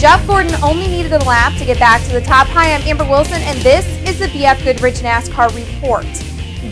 Jeff Gordon only needed a lap to get back to the top. Hi, I'm Amber Wilson, and this is the BF Goodrich NASCAR Report.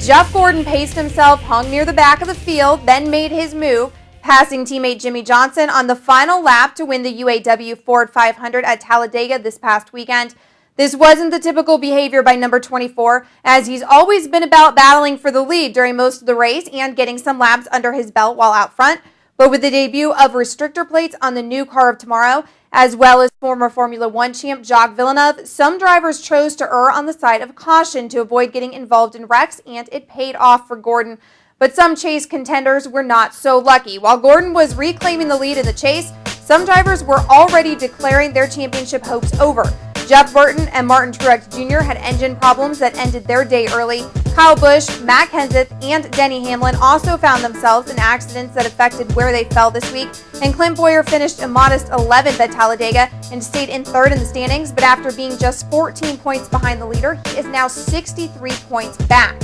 Jeff Gordon paced himself, hung near the back of the field, then made his move, passing teammate Jimmie Johnson on the final lap to win the UAW Ford 500 at Talladega this past weekend. This wasn't the typical behavior by number 24, as he's always been about battling for the lead during most of the race and getting some laps under his belt while out front. But with the debut of restrictor plates on the new car of tomorrow, as well as former Formula One champ Jacques Villeneuve, some drivers chose to err on the side of caution to avoid getting involved in wrecks, and it paid off for Gordon. But some chase contenders were not so lucky. While Gordon was reclaiming the lead in the chase, some drivers were already declaring their championship hopes over. Jeff Burton and Martin Truex Jr. had engine problems that ended their day early. Kyle Busch, Matt Kenseth, and Denny Hamlin also found themselves in accidents that affected where they fell this week. And Clint Bowyer finished a modest 11th at Talladega and stayed in third in the standings, but after being just 14 points behind the leader, he is now 63 points back.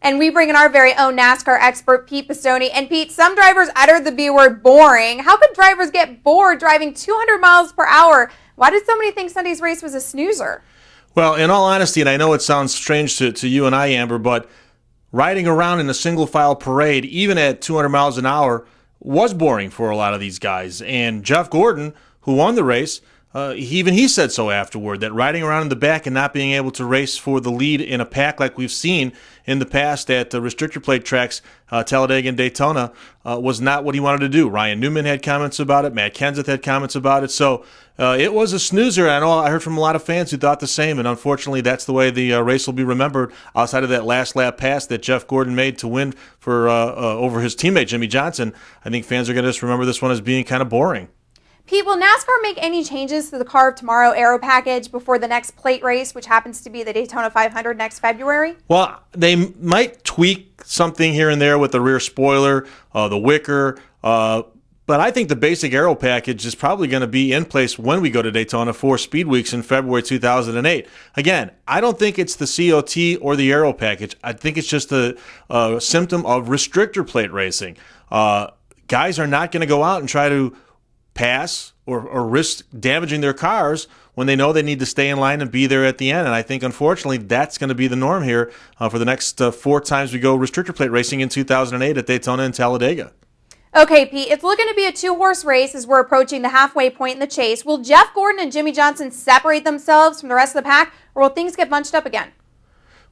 And we bring in our very own NASCAR expert, Pete Pistone. And Pete, some drivers uttered the B word boring. How could drivers get bored driving 200 miles per hour? Why did so many think Sunday's race was a snoozer? Well, in all honesty, and I know it sounds strange to you and I, Amber, but riding around in a single-file parade, even at 200 miles an hour, was boring for a lot of these guys. And Jeff Gordon, who won the race, he said so afterward, that riding around in the back and not being able to race for the lead in a pack like we've seen in the past at the restrictor plate tracks, Talladega and Daytona, was not what he wanted to do. Ryan Newman had comments about it. Matt Kenseth had comments about it. So it was a snoozer. I know I heard from a lot of fans who thought the same, and unfortunately that's the way the race will be remembered outside of that last lap pass that Jeff Gordon made to win for over his teammate Jimmie Johnson. I think fans are going to just remember this one as being kind of boring. Pete, will NASCAR make any changes to the Car of Tomorrow aero package before the next plate race, which happens to be the Daytona 500 next February? Well, they might tweak something here and there with the rear spoiler, the wicker, but I think the basic aero package is probably going to be in place when we go to Daytona for Speed Weeks in February 2008. Again, I don't think it's the COT or the aero package. I think it's just a symptom of restrictor plate racing. Guys are not going to go out and try to pass or risk damaging their cars when they know they need to stay in line and be there at the end. And I think, unfortunately, that's going to be the norm here for the next 4 times we go restrictor plate racing in 2008 at Daytona and Talladega. Okay, Pete, it's looking to be a 2-horse race as we're approaching the halfway point in the chase. Will Jeff Gordon and Jimmie Johnson separate themselves from the rest of the pack, or will things get bunched up again?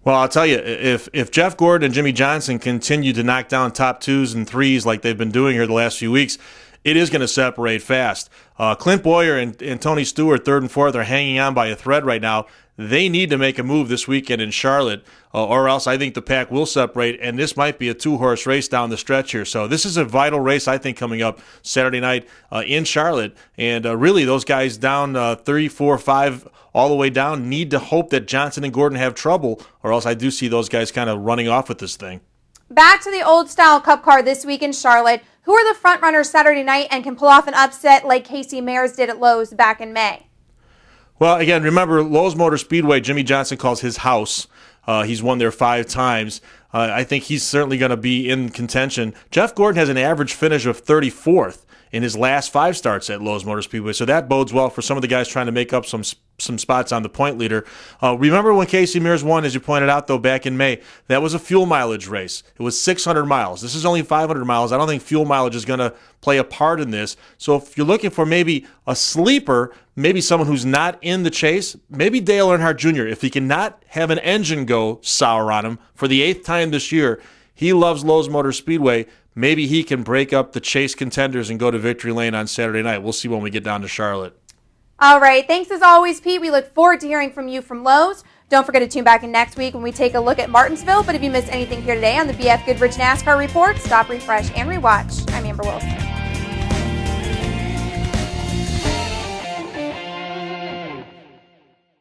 Well, I'll tell you, if Jeff Gordon and Jimmie Johnson continue to knock down top 2s and 3s like they've been doing here the last few weeks, it is going to separate fast. Clint Bowyer and Tony Stewart, 3rd and 4th, are hanging on by a thread right now. They need to make a move this weekend in Charlotte, or else I think the pack will separate, and this might be a 2-horse race down the stretch here. So this is a vital race, I think, coming up Saturday night in Charlotte. And really, those guys down 3, 4, 5, all the way down need to hope that Johnson and Gordon have trouble, or else I do see those guys kind of running off with this thing. Back to the old-style Cup car this week in Charlotte. Who are the front runners Saturday night and can pull off an upset like Casey Mayers did at Lowe's back in May? Well, again, remember, Lowe's Motor Speedway, Jimmie Johnson calls his house. He's won there 5 times. I think he's certainly going to be in contention. Jeff Gordon has an average finish of 34th in his last 5 starts at Lowe's Motor Speedway, so that bodes well for some of the guys trying to make up some spots on the point leader. Remember when Casey Mears won, as you pointed out, though, back in May? That was a fuel mileage race. It was 600 miles. This is only 500 miles. I don't think fuel mileage is going to play a part in this. So if you're looking for maybe a sleeper, maybe someone who's not in the chase, maybe Dale Earnhardt Jr., if he cannot have an engine go sour on him for the 8th time this year, he loves Lowe's Motor Speedway. Maybe he can break up the chase contenders and go to victory lane on Saturday night. We'll see when we get down to Charlotte. All right. Thanks as always, Pete. We look forward to hearing from you from Lowe's. Don't forget to tune back in next week when we take a look at Martinsville. But if you missed anything here today on the BF Goodrich NASCAR Report, stop, refresh, and rewatch. I'm Amber Wilson.